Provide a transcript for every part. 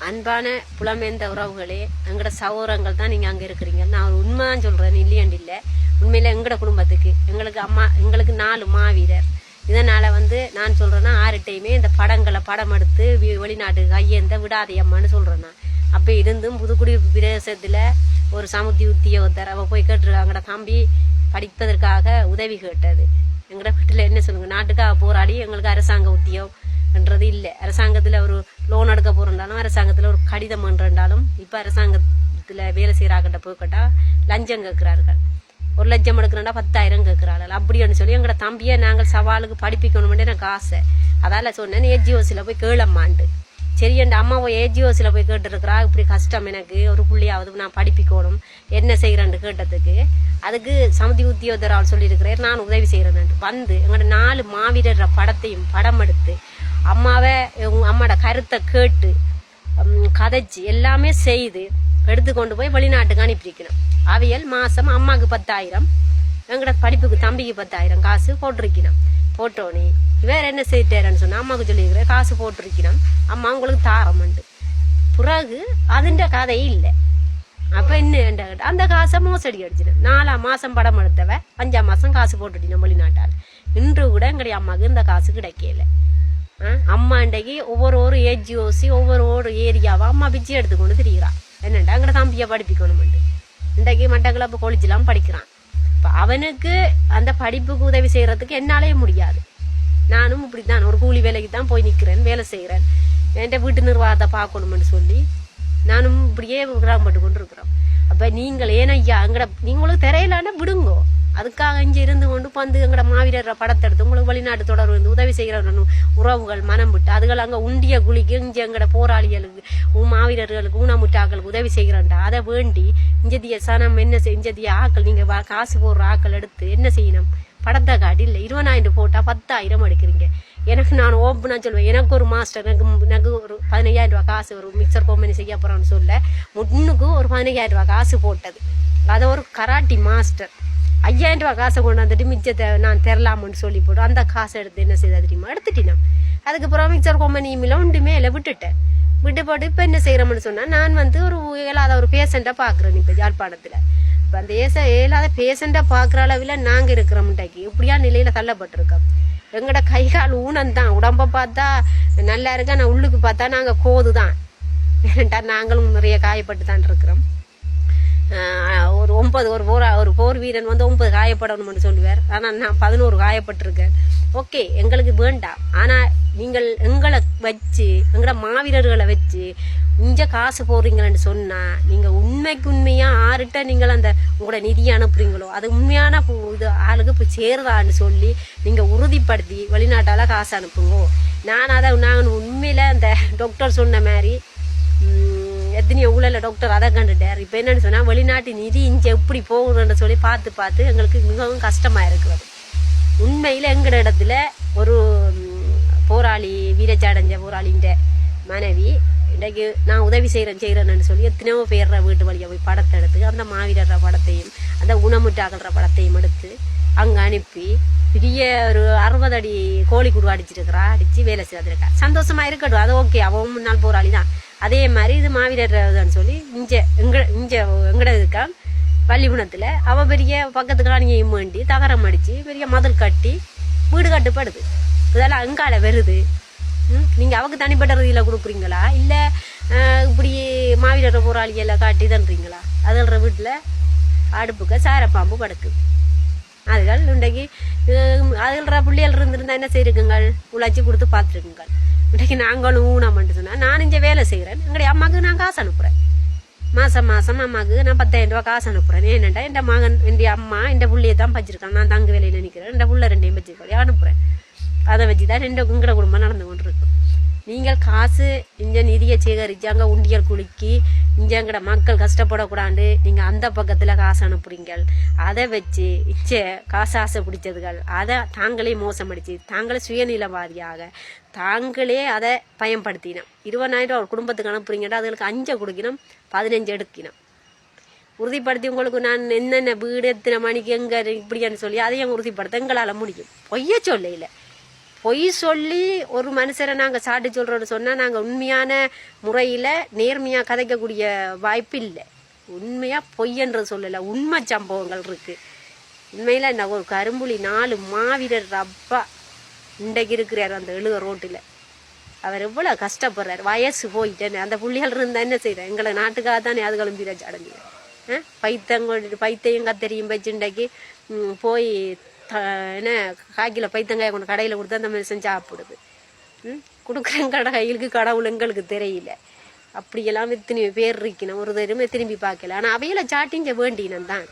அன்பான புலமேந்த உறவுகளே, எங்களோட சகோதரங்கள் தான் நீங்கள் அங்கே இருக்கிறீங்க. நான் ஒரு உண்மை தான் சொல்கிறேன், இல்லையாண்டு இல்லை. உண்மையில் எங்களோட குடும்பத்துக்கு எங்களுக்கு 4 மாவீரர். இதனால் நான் சொல்கிறேன்னா 6 டைமே இந்த படம் எடுத்து வெளிநாட்டுக்கு கையேந்த விடாதையம்மான்னு சொல்கிறேன். நான் அப்போ இருந்தும் புதுக்குடியிருப்பு பிரதேசத்தில் ஒரு சமுத்தி உத்தியோகத்தர் அவள் போய் கேட்டுருக்காங்கட தம்பி படிப்பதற்காக உதவி கேட்டது. எங்களோட வீட்டில் என்ன சொல்லுங்க, நாட்டுக்காக போராடி எங்களுக்கு அரசாங்க உத்தியோகம்ன்றது இல்லை. அரசாங்கத்தில் ஒரு லோன் எடுக்க போகிறோம்னாலும், அரசாங்கத்தில் ஒரு கடிதம் என்றாலும், இப்போ அரசாங்கத்தில் வேலை செய்கிறாக்கிட்ட போய் கேட்டால் லஞ்சம் கேட்குறார்கள். 1 லட்சம் எடுக்கிறோன்னா 10,000 கேட்குறாள். அப்படின்னு சொல்லி எங்களோட தம்பியை நாங்கள் சவாலுக்கு படிப்பிக்கணுமெண்டு எனக்கு ஆசை. அதால் சொன்னேன் ஏஜிஓசியில் போய் கேளம்மான்ட்டு. சரி, என் அம்மாவை ஏஜிஓசியில் போய் கேட்டுருக்குறா, இப்படி கஷ்டம் எனக்கு, ஒரு புள்ளியாவது நான் படிப்பிக்கணும், என்ன செய்கிறேன்னு கேட்டதுக்கு அதுக்கு சமுதி உத்தியோகத்தரால் சொல்லியிருக்கிறேன் நான் உதவி செய்கிறேன்ட்டு எங்களோட 4 மாவீரர் படத்தையும் படம் எடுத்து அம்மாவோட கருத்தை கேட்டு கதைச்சி எல்லாமே செய்து எடுத்துக்கொண்டு போய் வெளிநாட்டுக்கு அனுப்பியிருக்கணும். அவியல் மாதம் அம்மாவுக்கு 10,000, எங்களோட படிப்புக்கு தம்பிக்கு 10,000 காசு போட்டிருக்கணும். போட்டோன்னே வேற என்ன செய்யிட்டேன்னு சொன்னால் அம்மாவுக்கு சொல்லியிருக்கிறேன் காசு போட்டிருக்கணும், அம்மா உங்களுக்கு தாரம்ண்டு. பிறகு அதுன்ற கதையே இல்லை. அப்போ என்ன அந்த காசை மோசடி அடிச்சிடும். 4ஆம் மாதம் படம் எடுத்தவ 5ஆம் மாதம் காசு போட்டுட்டினோம் வெளிநாட்டால். இன்று கூட எங்களுடைய அம்மாவுக்கு இந்த காசு கிடைக்கல. அம்மா இன்றைக்கு ஒவ்வொரு ஏஜிஓசி ஒவ்வொரு ஏரியாவை அம்மா பிச்சு எடுத்துக்கொண்டு திரிகிறான். என்னண்டா எங்கட தம்பியை படிப்பிக்கணும்ண்டு. இன்றைக்கு மட்டக்களப்பு காலேஜெலாம் படிக்கிறான். இப்போ அவனுக்கு அந்த படிப்புக்கு உதவி செய்கிறதுக்கு என்னாலேயே முடியாது. நானும் இப்படி தான் ஒரு கூலி வேலைக்கு தான் போய் நிற்கிறேன், வேலை செய்கிறேன். என்கிட்ட வீட்டு நிர்வாகத்தை பார்க்கணும்னு சொல்லி நானும் இப்படியே கிராமப்பட்டு கொண்டு இருக்கிறோம். அப்போ நீங்கள் ஏனையா நீங்களுக்கு தெரியலான்னா விடுங்கோ. அதுக்காக இங்கே இருந்து கொண்டு எங்களோட மாவீரர் படத்தை எடுத்து உங்களுக்கு வெளிநாட்டு தொடர்பு உதவி செய்கிற உறவுகள் மனம் விட்டு அதுகள் அங்கே உண்டிய குழிக்கு இங்கே எங்களோட போராளிகளுக்கு மாவீரர்களுக்கு ஊனமுற்றாக்களுக்கு உதவி செய்கிறேன்டா. அதை வேண்டி இஞ்சதிய சனம் என்ன இஞ்சதிய ஆக்கள் நீங்கள் காசு போடுற ஆக்கள் எடுத்து என்ன செய்யணும், படத்தை காட்டி இல்லை 20,000 போட்டால் 10,000 எடுக்கிறீங்க. நான் ஓப்பனாக சொல்லுவேன், எனக்கு ஒரு மாஸ்டர் எனக்கு ஒரு 15,000 காசு ஒரு மிக்சர் கம்பெனி செய்ய போகிறோன்னு சொல்ல முன்னுக்கு ஒரு 15,000 காசு போட்டது. அதை ஒரு கராட்டி மாஸ்டர் 5,000 காசை கொண்டாந்துட்டு மிச்சத்தை நான் தரலாமுன்னு சொல்லி போட்டு அந்த காசை எடுத்து என்ன செய்தா தெரியுமா, எடுத்துட்டினா. அதுக்கப்புறம் மிக்சர் கம்பெனி ஒன்றுமே இல்லை விட்டுட்டேன். விட்டு போட்டு இப்போ என்ன செய்கிறோம்னு சொன்னால் நான் ஒரு இயலாத ஒரு பேஷண்ட்டை பார்க்குறேன். இப்போ யாழ்ப்பாணத்தில் இப்போ அந்த இயலாத பேஷண்ட்டை பார்க்குற அளவில் நாங்கள் இருக்கிறோம்ட்டாக்கி இப்படியா நிலையில் தள்ளப்பட்டிருக்கோம். எங்களோட கை கால் ஊனம்தான், உடம்பை பார்த்தா நல்லா இருக்கா, நான் உள்ளுக்கு பார்த்தா நாங்கள் கோது தான். ஏன்டா நாங்களும் நிறைய காயப்பட்டு தான் இருக்கிறோம். ஒரு 9 ஒரு போர் வீரன் 9 காயப்படணும்னு சொல்லுவார். ஆனால் நான் 11 காயப்பட்டிருக்கேன். ஓகே, எங்களுக்கு வேண்டாம். ஆனால் நீங்கள் எங்களை வச்சு எங்களோட மாவீரர்களை வச்சு இங்கே காசு போடுறீங்களன்னு சொன்னால் நீங்கள் உண்மையாக ஆறுட்ட நீங்கள் அந்த உங்களோட நிதியை அனுப்புறீங்களோ அது உண்மையான இது ஆளுக்கு போய் சேருதான்னு சொல்லி நீங்கள் உறுதிப்படுத்தி வெளிநாட்டால் காசு அனுப்புங்கோ. நாங்கள் உண்மையில் அந்த டாக்டர் சொன்ன மாதிரி எத்தனையோ ஊழல டாக்டர் அதை கண்டுட்டார். இப்போ என்னன்னு சொன்னால் வெளிநாட்டு நிதி இங்கே எப்படி போகணுன்னு சொல்லி பார்த்து எங்களுக்கு மிகவும் கஷ்டமாக இருக்கிறது. உண்மையில் எங்களோட இடத்துல ஒரு போராளி வீரச்சாடஞ்ச போராளின்ற மனைவி இன்றைக்கு நான் உதவி செய்கிறேன்னு சொல்லி எத்தனையோ பேர்ற வீட்டு வழியாக போய் படத்தை எடுத்து அந்த மாவீரர் படத்தையும் அந்த ஊனமுற்றாக்கள்ற படத்தையும் எடுத்து அங்கே அனுப்பி பெரிய ஒரு 60 அடி கோழிக்கூடு அடிச்சிருக்கிறா, அடித்து வேலை செய்திருக்கா. சந்தோஷமாக இருக்கட்டும், அது ஓகே, அவன் முன்னாள் போராளி தான். அதே மாதிரி இது மாவீரர்னு சொல்லி எங்கட இருக்கா பள்ளிகுணத்தில் அவள் பெரிய பக்கத்துக்கு அணியையும் வேண்டி தகரம் அடித்து பெரிய மதில் கட்டி வீடு கட்டுப்படுது. இதெல்லாம் அங்கால வருது. நீங்கள் அவக்கு தனிப்பட்ட ரீதியில் கொடுக்குறீங்களா, இல்லை இப்படி மாவீரர் போராளியெல்லாம் காட்டி தந்துறீங்களா? அதுன்ற வீட்டில் அடுப்புக்க சாரப்பாம்பு படுக்குது. அதுகள் இன்றைக்கு அதுகள பிள்ளைகள் இருந்திருந்தா என்ன செய்யிருக்குங்கள், உழைச்சி கொடுத்து பார்த்துருக்குங்கள். இன்றைக்கு நாங்களும் ஊனம்னு சொன்னால் நான் இங்கே வேலை செய்கிறேன், எங்களுடைய அம்மாவுக்கு நான் காசு அனுப்புகிறேன். மாதம் அம்மாவுக்கு நான் 10,000 காசு அனுப்புகிறேன். ஏனெண்டா என் மகன் என்னுடைய அம்மா என் பிள்ளையை தான் பச்சிருக்கான், நான் தங்க வேலையில் நிற்கிறேன், என் பிள்ளை 2 பச்சிருக்கோம் அனுப்புகிறேன். அதை வச்சு தான் எங்களோட குடும்பம் நடந்து கொண்டு இருக்கும். நீங்கள் காசு இங்கே நிதியை சேகரித்து அங்கே உண்டியல் குலுக்கி இங்கே எங்கட மக்கள் கஷ்டப்படக்கூடாது நீங்கள் அந்த பக்கத்தில் காசு அனுப்புறீங்கள். அதை வச்சு காசு ஆசை பிடிச்சதுகள் அதை தாங்களே மோசமடிச்சு தாங்களே சுயநிலவாதியாக தாங்களே அதை பயன்படுத்தினோம். 20,000 ஒரு குடும்பத்துக்கு அனுப்புறீங்கன்னா அதுகளுக்கு 5 கொடுக்கணும், 15 எடுக்கணும். உறுதிப்படுத்தி உங்களுக்கு நான் என்னென்ன வீடு எத்தனை மணிக்கு எங்கே இப்படின்னு சொல்லி அதையும் உறுதிப்படுத்த எங்களால் முடியும். பொய்ய சொல்ல இல்லை, பொய் சொல்லி ஒரு மனுஷரை நாங்கள் சாட்டி சொல்கிறோன்னு சொன்னால் நாங்கள் உண்மையான முறையில் நேர்மையாக கதைக்கக்கூடிய வாய்ப்பு இல்லை. உண்மையாக பொய்யன்றது சொல்லலை, உண்மை சம்பவங்கள் இருக்குது. உண்மையில் இந்த ஒரு கரும்புலி 4 மாவீரர் அப்பா இன்றைக்கு இருக்கிறார் அந்த 70 ரோட்டில். அவர் எவ்வளோ கஷ்டப்படுறார், வயசு போயிட்டேன்னு. அந்த புள்ளிகள் இருந்தால் என்ன செய்கிறேன், எங்களை நாட்டுக்காக தானே அது கிளம்பிட அடைஞ்சு பைத்தையும் கத்தரியும் வச்சுண்டாக்கி போய் என்ன காக்கில் பைத்தங்காயை கொண்டு கடையில் கொடுத்து அந்த மனுஷன் சாப்பிடுது. கொடுக்குற கையிலுக்கு கடவுள் எங்களுக்கு தெரியல. அப்படியெல்லாம் எத்தனை பேர் இருக்கணும், ஒரு தருமே திரும்பி பார்க்கல. ஆனால் அவையில சாட்டிங்க வேண்டினன் தான்,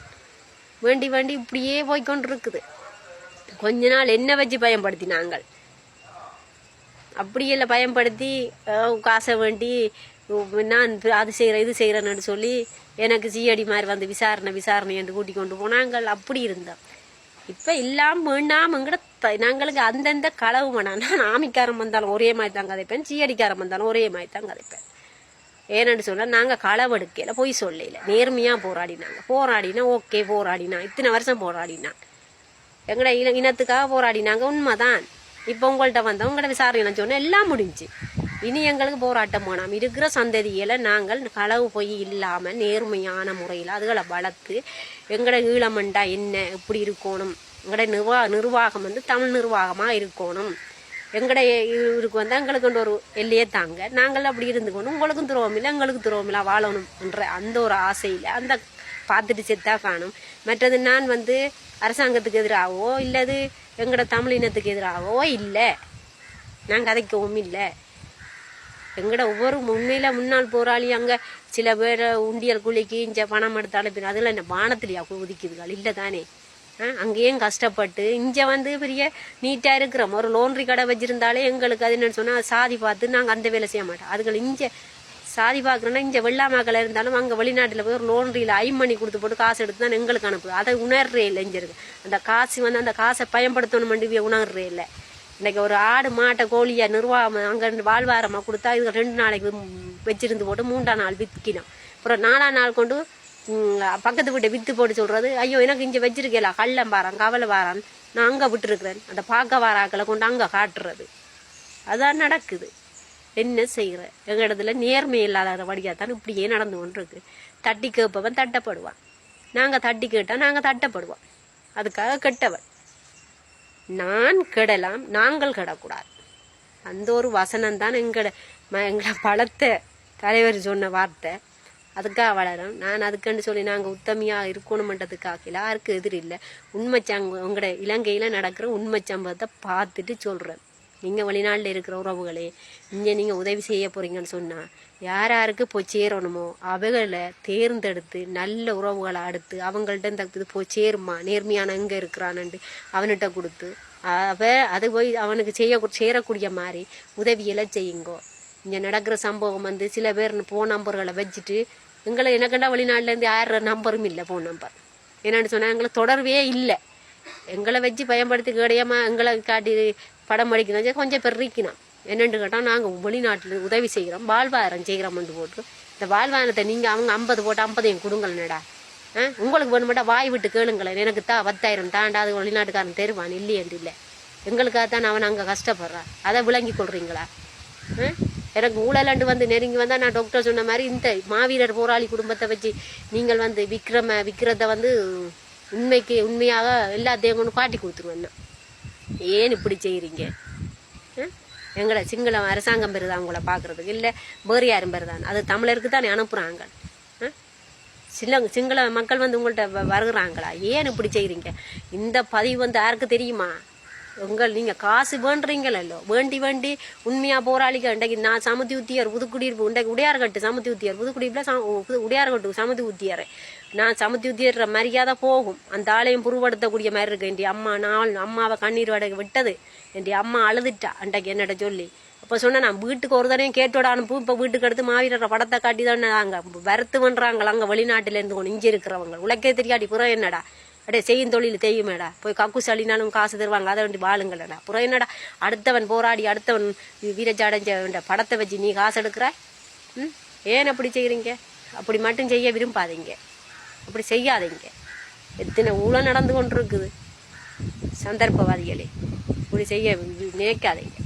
வேண்டி இப்படியே போய்கொண்டு இருக்குது. கொஞ்ச நாள் என்ன வச்சு பயன்படுத்தினாங்கள், அப்படியெல்லாம் பயன்படுத்தி காசை வேண்டி நான் அது செய்கிறேன் இது செய்கிறேன்னு சொல்லி எனக்கு சிஐடி மாதிரி வந்து விசாரணை என்று கூட்டி கொண்டு போனாங்கள். அப்படி இருந்தோம். இப்போ இல்லாமல் வேண்டாமங்கிற நாங்களுக்கு அந்தந்த களவு வேணாம். நான் ஆமிக்காரம் வந்தாலும் ஒரே மாதிரி தான் கதைப்பேன், சிஐடிக்காரம் வந்தாலும் ஒரே மாதிரி தான் கதைப்பேன். ஏன்னு சொன்னால் நாங்கள் களவெடுக்கையில் போய் சொல்லல, நேர்மையாக போராடினா ஓகே, போராடினா இத்தனை வருஷம் போராடினா எங்கட இனத்துக்காக போராடினாங்க, உண்மைதான். இப்போ உங்கள்கிட்ட வந்தோம், உங்கள்கிட்ட விசாரணை சொன்னால் எல்லாம் முடிஞ்சு. இனி எங்களுக்கு போராட்டம் போனோம். இருக்கிற சந்ததியில் நாங்கள் களவு பொய் இல்லாமல் நேர்மையான முறையில் அதுகளை வளர்த்து எங்களோட ஈழமண்டா என்ன எப்படி இருக்கணும், எங்களோட நிர்வாகம் வந்து தமிழ் நிர்வாகமாக இருக்கணும், எங்கட இவருக்கு வந்து எங்களுக்கு ஒரு எல்லையே தாங்க, நாங்கள் அப்படி இருந்துக்கணும், உங்களுக்கும் துரோகம் இல்லை எங்களுக்கு துரோகம் இல்லை வாழணும் என்ற அந்த ஒரு ஆசையில் அந்த பார்த்துட்டு செத்தா காணும். மற்றது நான் வந்து அரசாங்கத்துக்கு எதிராகவோ இல்லது எங்களோட தமிழ் இனத்துக்கு எதிராகவோ இல்லை, நாங்கள் கதைக்கவும் இல்லை. எங்கட ஒவ்வொரு உண்மையில் முன்னாள் போராளி அங்கே சில பேர் உண்டியல் குளிக்கு இங்கே பணம் எடுத்தாலும் அதில் என்ன வானத்திலேயா ஒதுக்கிதுகள் இல்லை தானே. அங்கேயும் கஷ்டப்பட்டு இங்கே வந்து பெரிய நீட்டாக இருக்கிறோம். ஒரு லோன்ரி கடை வச்சுருந்தாலே எங்களுக்கு அது என்னன்னு சொன்னால் சாதி பார்த்து நாங்கள் அந்த வேலை செய்ய மாட்டோம். அதுகள் இங்கே சாதி பார்க்குறோன்னா இங்கே வெள்ளாமாக்கள் இருந்தாலும் அங்கே வெளிநாட்டில் போய் ஒரு லோன்ரியில் ஐமணி கொடுத்து போட்டு காசு எடுத்து தான் எங்களுக்கு அனுப்புது. அதை உணர்றே இல்லை. இங்கே இருக்கு அந்த காசு வந்து அந்த காசை பயன்படுத்தணும் உணர்றே இல்லை. இன்றைக்கி ஒரு ஆடு மாட்டை கோழியை நிர்வாகம் அங்கே வாழ்வாரமாக கொடுத்தா இது 2 நாளைக்கு வச்சிருந்து போட்டு 3ஆம் நாள் விற்கணும். அப்புறம் 4ஆம் நாள் கொண்டு பக்கத்து வீட்டை விற்று போட்டு சொல்கிறது, ஐயோ எனக்கு இங்கே வச்சிருக்கல கள்ளம் வாரான் கவலை வாரான் நான் அங்கே விட்டுருக்குறேன், அந்த பார்க்க வாராக்களை கொண்டு அங்கே காட்டுறது. அதான் நடக்குது. என்ன செய்கிறேன், எங்கள் இடத்துல நேர்மை இல்லாத வழியாத்தான் இப்படியே நடந்து கொண்டிருக்கு. தட்டி கேட்பவன் தட்டப்படுவான், நாங்கள் தட்டி கேட்டால் நாங்கள் தட்டப்படுவோம். அதுக்காக கெட்டவன் நான் கெடலாம், நாங்கள் கெடக்கூடாது. அந்த ஒரு வசனம் தான் எங்களை பலத்தை தலைவர் சொன்ன வார்த்தை. அதுக்காக வளரும். நான் அதுக்குன்னு சொல்லி நாங்கள் உத்தமையாக இருக்கணுமன்றதுக்காக யாருக்கு எதிர் இல்லை. உண்மை உங்களோட இலங்கையில் நடக்கிற உண்மை சம்பவத்தை பார்த்துட்டு சொல்கிறேன். நீங்கள் வெளிநாட்டில் இருக்கிற உறவுகளே இங்கே நீங்கள் உதவி செய்ய போகிறீங்கன்னு சொன்னால் யார் யாருக்கு போய் சேரணுமோ அவைகளை தேர்ந்தெடுத்து நல்ல உறவுகளை அடுத்து அவங்கள்ட்ட இந்த இது போய் சேருமா நேர்மையான எங்கே இருக்கிறான்ட்டு அவன்கிட்ட கொடுத்து அது போய் அவனுக்கு சேரக்கூடிய மாதிரி உதவியெல்லாம் செய்யுங்கோ. இங்கே நடக்கிற சம்பவம் வந்து சில பேர் ஃபோன் நம்பர்களை வச்சுட்டு எனக்குண்டா வெளிநாட்டிலேருந்து 1000 நம்பரும் இல்லை ஃபோன் நம்பர். என்னென்னு சொன்னால் எங்களை தொடர்பே இல்லை. எங்களை வச்சு பயன்படுத்தி கிடையாமல் எங்களை காட்டி படம் அடிக்கணும் கொஞ்சம் பெருக்கணும். என்னென்னு கேட்டால் நாங்கள் வெளிநாட்டில் உதவி செய்கிறோம், வாழ்வாதாரம் செய்கிறோம்னு போட்டு இந்த வாழ்வாதாரத்தை நீங்கள் அவங்க 50 போட்டு 50 கொடுங்களேடா. உங்களுக்கு வேணுமாட்டா வாய் விட்டு கேளுங்களேன். எனக்கு 10,000 தாண்டா அது வெளிநாட்டுக்காரன் தருவான் இல்லையன்று இல்லை. எங்களுக்காக தான் அவன் அங்கே கஷ்டப்படுறான். அதை விளங்கி கொள்றீங்களா? எனக்கு ஊழலண்டு வந்து நெருங்கி வந்தால் நான் டாக்டர் சொன்ன மாதிரி இந்த மாவீரர் போராளி குடும்பத்தை வச்சு நீங்கள் வந்து விற்கிறத வந்து உண்மையாக எல்லாத்தையும் கொண்டு காட்டி கொடுத்துருவேன். ஏன் இப்படி செய்கிறீங்க? எங்களை சிங்கள அரசாங்கம் பெறுதா அவங்கள பார்க்குறதுக்கு இல்லை வேறு யாரும் பெறுதான்? அது தமிழருக்கு தானே அனுப்புகிறாங்க. சிங்கள மக்கள் வந்து உங்கள்கிட்ட வருகிறாங்களா? ஏன் இப்படி செய்கிறீங்க? இந்த பதிவு வந்து யாருக்கு தெரியுமா? நீங்கள் காசு வேண்டுறீங்களோ வேண்டி உண்மையாக போராளிகள். இன்றைக்கு நான் சமுத்தி ஊத்தியார் புதுக்குடியிருப்பு இன்றைக்கு உடையார்கட்டு சமுத்தி ஊத்தியார் புதுக்குடியிருப்பில் உடையார்கட்டு சமுத்தி ஊத்தியார் நான் சமுத்தி ஊத்தியற மரியாதை போகும். அந்த ஆளையும் புருவடுத்தக்கூடிய மாதிரி இருக்கு. என் அம்மாவை கண்ணீர் வடை விட்டது. என் அம்மா அழுதுட்டா அன்றைக்கு என்னட்ட சொல்லி. அப்போ சொன்னேன் நான் வீட்டுக்கு ஒரு தடையும் கேட்டோட அனுப்பு. இப்போ வீட்டுக்கு எடுத்து மாவீரர் படத்தை காட்டி தான் அங்கே வரத்து பண்ணுறாங்களா அங்கே வெளிநாட்டிலேருந்து கொண்டு இங்கே இருக்கிறவங்க உழைக்க தெரியாடி புறம் என்னடா அப்படியே செய்யும் தொழில் செய்யுமேடா போய் கக்கு சளினாலும் காசு தருவாங்க அதை வேண்டி வாழுங்களடா புறம் என்னடா அடுத்தவன் போராடி அடுத்தவன் வீரச்சாடைஞ்ச படத்தை வச்சு நீ காசு எடுக்கிற. ஏன் அப்படி செய்கிறீங்க? அப்படி மட்டும் செய்ய விரும்பாதீங்க, அப்படி செய்யாதீங்க. எத்தனை ஊழல் நடந்து கொண்டு இருக்குது சந்தர்ப்பவாதிகளே. இப்படி செய்ய நினைக்காதீங்க.